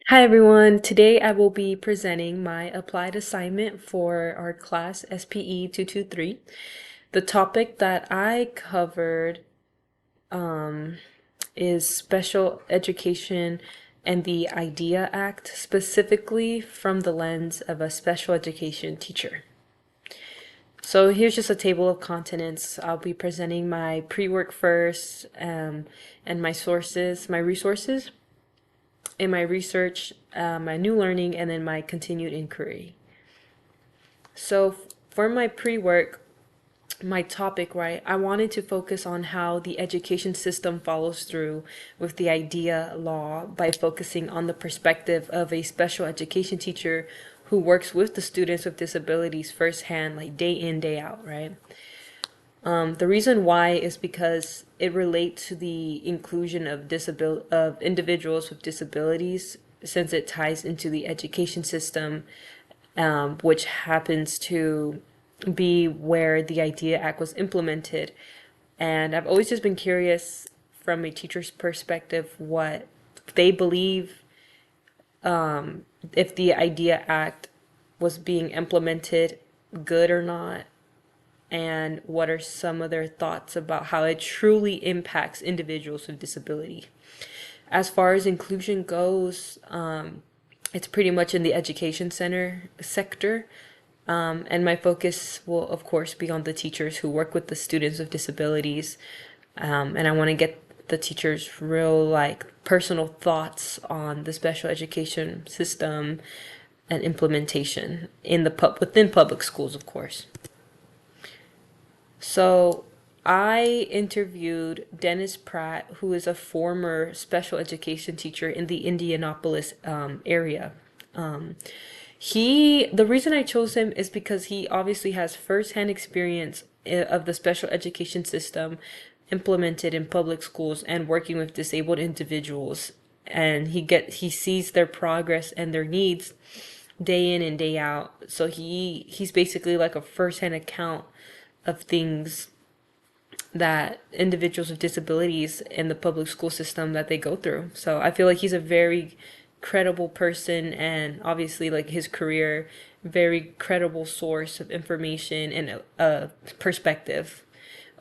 Hi everyone, today I will be presenting my applied assignment for our class SPE 223. The topic that I covered is special education and the IDEA Act, specifically from the lens of a special education teacher. So here's just a table of contents. I'll be presenting my pre-work first, and my sources, my resources in my research, my new learning, and then my continued inquiry. So for my pre-work, my topic, right, I wanted to focus on how the education system follows through with the IDEA law by focusing on the perspective of a special education teacher who works with the students with disabilities firsthand, like day in, day out, right? The reason why is because it relates to the inclusion of individuals with disabilities, since it ties into the education system, which happens to be where the IDEA Act was implemented. And I've always just been curious from a teacher's perspective what they believe, if the IDEA Act was being implemented good or not, and what are some of their thoughts about how it truly impacts individuals with disability. As far as inclusion goes, it's pretty much in the education center sector. And my focus will, of course, be on the teachers who work with the students with disabilities. And I want to get the teachers' real, like, personal thoughts on the special education system and implementation in within public schools, of course. So I interviewed Dennis Pratt, who is a former special education teacher in the Indianapolis area. The reason I chose him is because he obviously has firsthand experience of the special education system implemented in public schools and working with disabled individuals, and he sees their progress and their needs day in and day out. So he's basically like a firsthand account of things that individuals with disabilities in the public school system that they go through. So I feel like he's a very credible person, and obviously like his career, very credible source of information and a perspective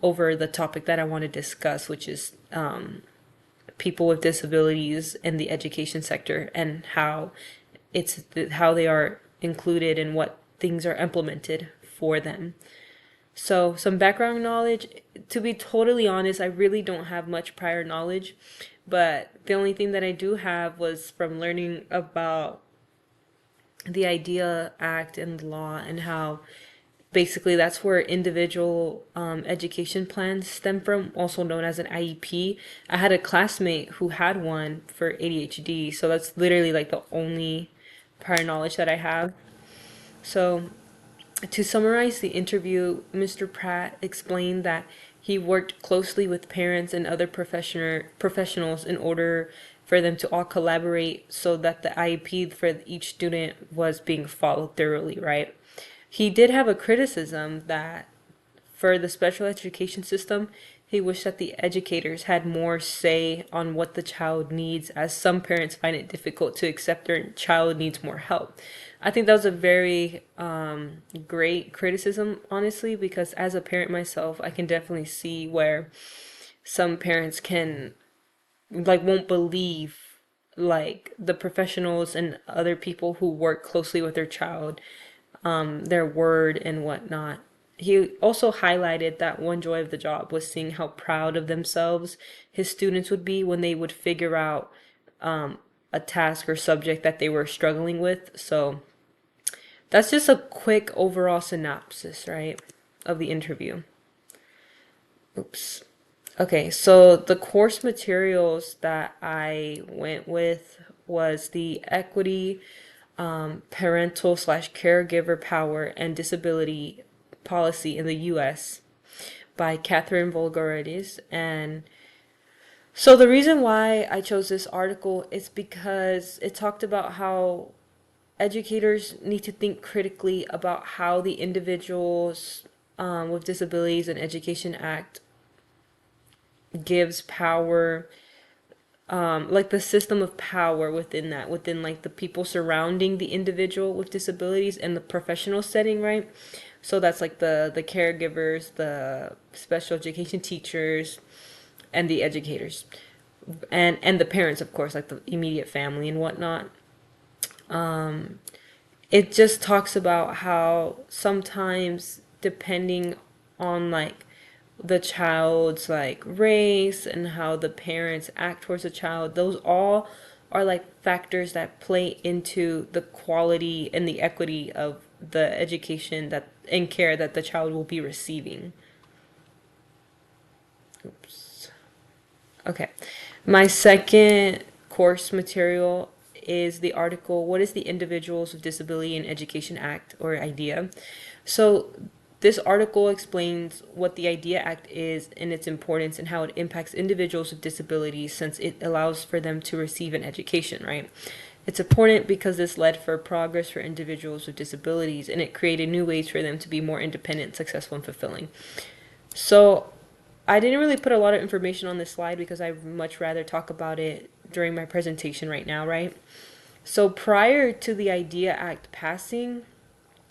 over the topic that I want to discuss, which is people with disabilities in the education sector and how they are included and what things are implemented for them. So, some background knowledge. To be totally honest, I really don't have much prior knowledge, but the only thing that I do have was from learning about the IDEA Act and the law, and how basically that's where individual education plans stem from, also known as an IEP. I had a classmate who had one for ADHD, so that's literally like the only prior knowledge that I have. So, to summarize the interview, Mr. Pratt explained that he worked closely with parents and other professionals in order for them to all collaborate so that the IEP for each student was being followed thoroughly, right? He did have a criticism that for the special education system, he wished that the educators had more say on what the child needs, as some parents find it difficult to accept their child needs more help. I think that was a very great criticism, honestly, because as a parent myself, I can definitely see where some parents won't believe like the professionals and other people who work closely with their child, their word and whatnot. He also highlighted that one joy of the job was seeing how proud of themselves his students would be when they would figure out a task or subject that they were struggling with. So that's just a quick overall synopsis, right, of the interview. Oops. Okay, so the course materials that I went with was the equity, parental slash caregiver power and disability policy in the U.S. by Catherine Volgarides. And so the reason why I chose this article is because it talked about how educators need to think critically about how the Individuals with Disabilities and Education Act gives power like the system of power within that, within like the people surrounding the individual with disabilities and the professional setting, right? So that's like the caregivers, the special education teachers, and the educators, and the parents, of course, like the immediate family and whatnot. It just talks about how sometimes, depending on like the child's like race and how the parents act towards the child, those all are like factors that play into the quality and the equity of the education that and care that the child will be receiving. Oops. Okay. My second course material is the article, What is the Individuals with Disability in Education Act, or IDEA? So this article explains what the IDEA Act is and its importance and how it impacts individuals with disabilities, since it allows for them to receive an education, right? It's important because this led for progress for individuals with disabilities, and it created new ways for them to be more independent, successful, and fulfilling. So I didn't really put a lot of information on this slide because I'd much rather talk about it during my presentation right now, right? So prior to the IDEA Act passing,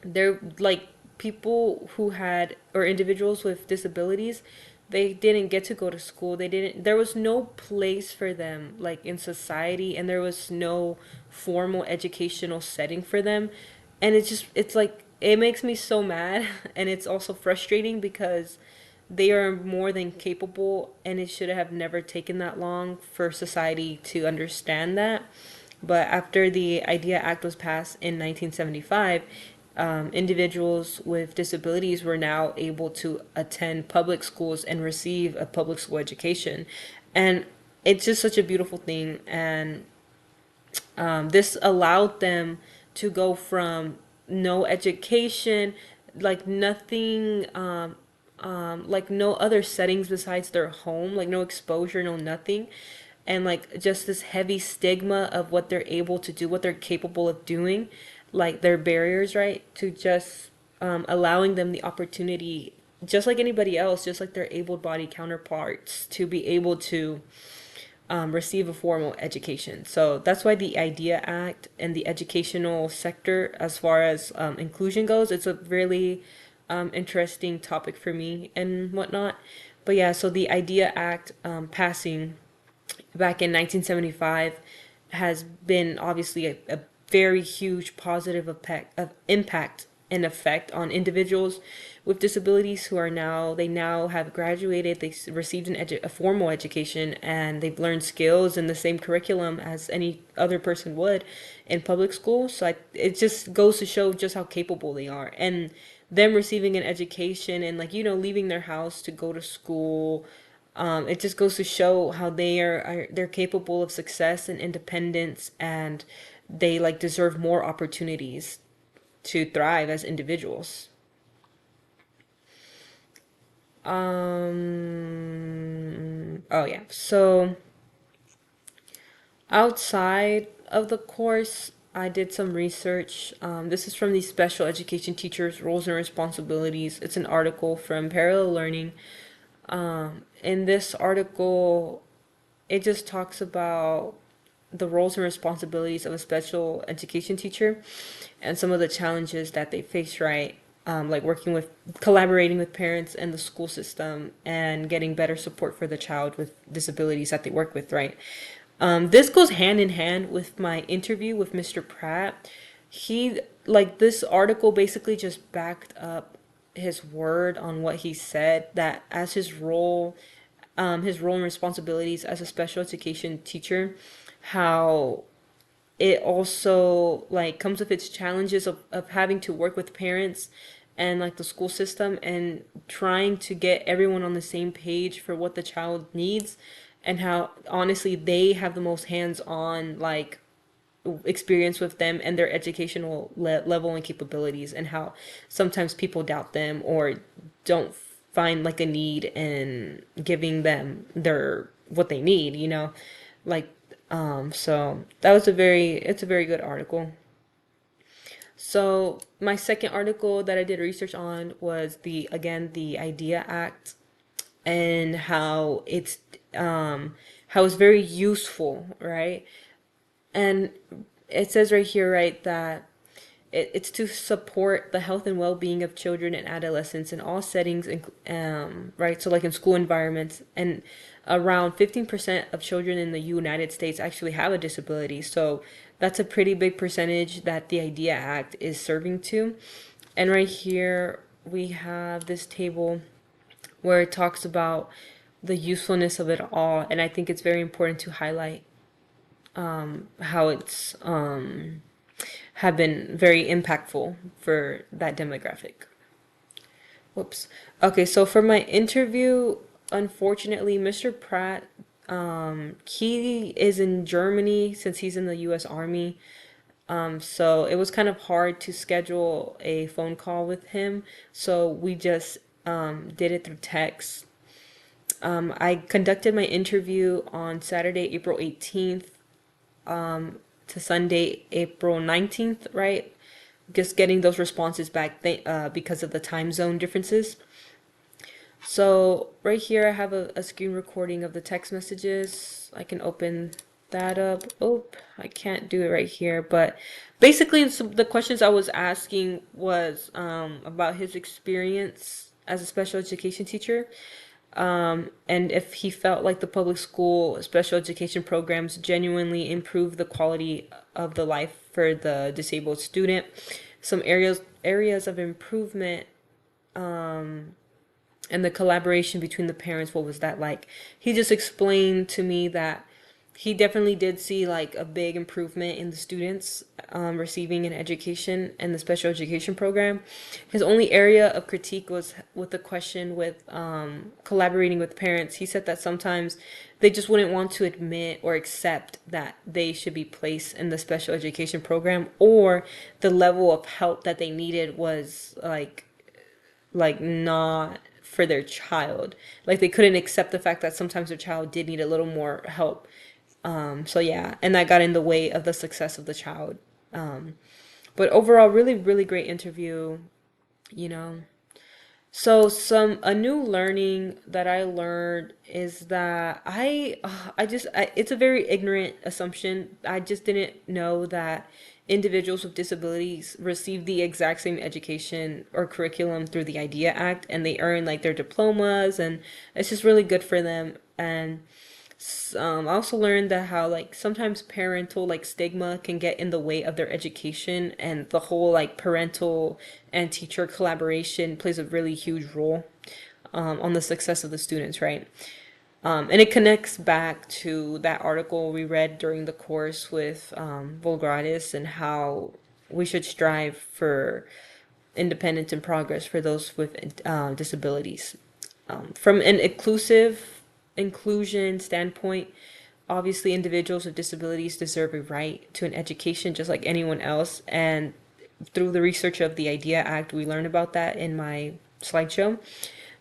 there like people who had, or individuals with disabilities, they didn't get to go to school. They didn't, there was no place for them like in society, and there was no formal educational setting for them. And it's like it makes me so mad and it's also frustrating because they are more than capable, and it should have never taken that long for society to understand that. But after the IDEA Act was passed in 1975, individuals with disabilities were now able to attend public schools and receive a public school education. And it's just such a beautiful thing. And this allowed them to go from no education, like nothing, like no other settings besides their home, like no exposure, no nothing, and like just this heavy stigma of what they're able to do, what they're capable of doing, like their barriers, right? To just allowing them the opportunity, just like anybody else, just like their able-bodied counterparts, to be able to receive a formal education. So that's why the IDEA Act and the educational sector, as far as inclusion goes, it's a really interesting topic for me and whatnot. But yeah, so the IDEA Act passing back in 1975 has been obviously a very huge positive impact and effect on individuals with disabilities who are now, they now have graduated, they received a formal education, and they've learned skills in the same curriculum as any other person would in public school. So it just goes to show just how capable they are, and them receiving an education and like, leaving their house to go to school. It just goes to show how they're capable of success and independence, and they like deserve more opportunities to thrive as individuals. Oh yeah. So outside of the course, I did some research. This is from the Special Education Teachers' Roles and Responsibilities. It's an article from Parallel Learning. In this article, it just talks about the roles and responsibilities of a special education teacher and some of the challenges that they face, right? Like working with, collaborating with parents and the school system and getting better support for the child with disabilities that they work with, right? This goes hand in hand with my interview with Mr. Pratt. He, like, this article basically just backed up his word on what he said, that as his role and responsibilities as a special education teacher, how it also like comes with its challenges of having to work with parents and like the school system and trying to get everyone on the same page for what the child needs, and how honestly they have the most hands-on like experience with them and their educational level and capabilities, and how sometimes people doubt them or don't find like a need in giving them their what they need, like so that was it's a very good article. So my second article that I did research on was the IDEA Act, and how how it's very useful, right? And it says right here, right, that it's to support the health and well-being of children and adolescents in all settings, right? So like in school environments, and around 15% of children in the United States actually have a disability. So that's a pretty big percentage that the IDEA Act is serving to. And right here we have this table where it talks about the usefulness of it all, and I think it's very important to highlight how it's have been very impactful for that demographic. Whoops. Okay, so for my interview, unfortunately, Mr. Pratt, he is in Germany since he's in the U.S. Army. So it was kind of hard to schedule a phone call with him. So we just did it through text. I conducted my interview on Saturday, April 18th to Sunday, April 19th, right? Just getting those responses back because of the time zone differences. So right here I have a screen recording of the text messages. I can open that up. Oh, I can't do it right here, but basically the questions I was asking was about his experience as a special education teacher, and if he felt like the public school special education programs genuinely improve the quality of the life for the disabled student. Some areas of improvement, and the collaboration between the parents, what was that like? He just explained to me that he definitely did see like a big improvement in the students receiving an education in the special education program. His only area of critique was with the question with collaborating with parents. He said that sometimes they just wouldn't want to admit or accept that they should be placed in the special education program, or the level of help that they needed was like not for their child. Like they couldn't accept the fact that sometimes their child did need a little more help. So yeah, and that got in the way of the success of the child. But overall, really, really great interview, you know. So some a new learning that I learned is that it's a very ignorant assumption. I just didn't know that individuals with disabilities receive the exact same education or curriculum through the IDEA Act, and they earn like their diplomas, and it's just really good for them. And I also learned that how like sometimes parental like stigma can get in the way of their education, and the whole like parental and teacher collaboration plays a really huge role on the success of the students, right? And it connects back to that article we read during the course with Volgradis, and how we should strive for independence and progress for those with disabilities. From an inclusion standpoint, obviously individuals with disabilities deserve a right to an education just like anyone else. And through the research of the IDEA Act, we learned about that in my slideshow.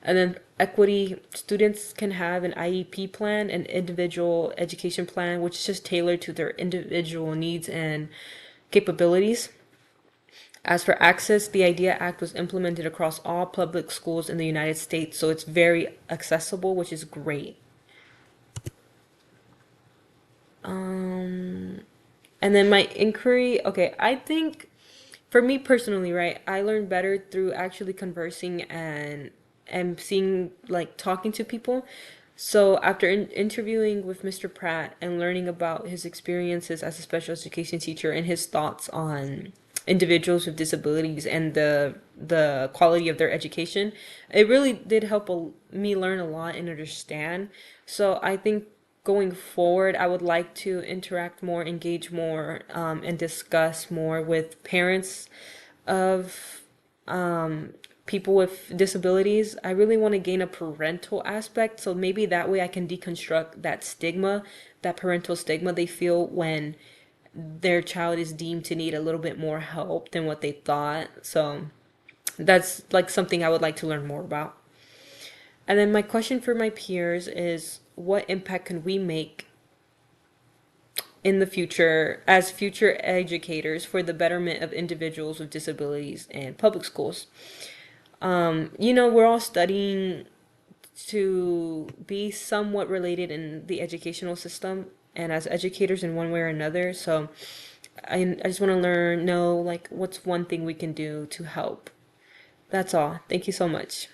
And then equity, students can have an IEP plan, an individual education plan, which is just tailored to their individual needs and capabilities. As for access, the IDEA Act was implemented across all public schools in the United States, so it's very accessible, which is great. And then my inquiry, okay, I think for me personally, right, I learned better through actually conversing and seeing like talking to people. So after interviewing with Mr. Pratt and learning about his experiences as a special education teacher and his thoughts on individuals with disabilities and the quality of their education, it really did help me learn a lot and understand. So I think going forward, I would like to interact more, engage more, and discuss more with parents of people with disabilities. I really want to gain a parental aspect, so maybe that way I can deconstruct that stigma, that parental stigma they feel when their child is deemed to need a little bit more help than what they thought. So that's like something I would like to learn more about. And then my question for my peers is, what impact can we make in the future as future educators for the betterment of individuals with disabilities in public schools? We're all studying to be somewhat related in the educational system and as educators in one way or another. So I just want to know like what's one thing we can do to help. That's all. Thank you so much.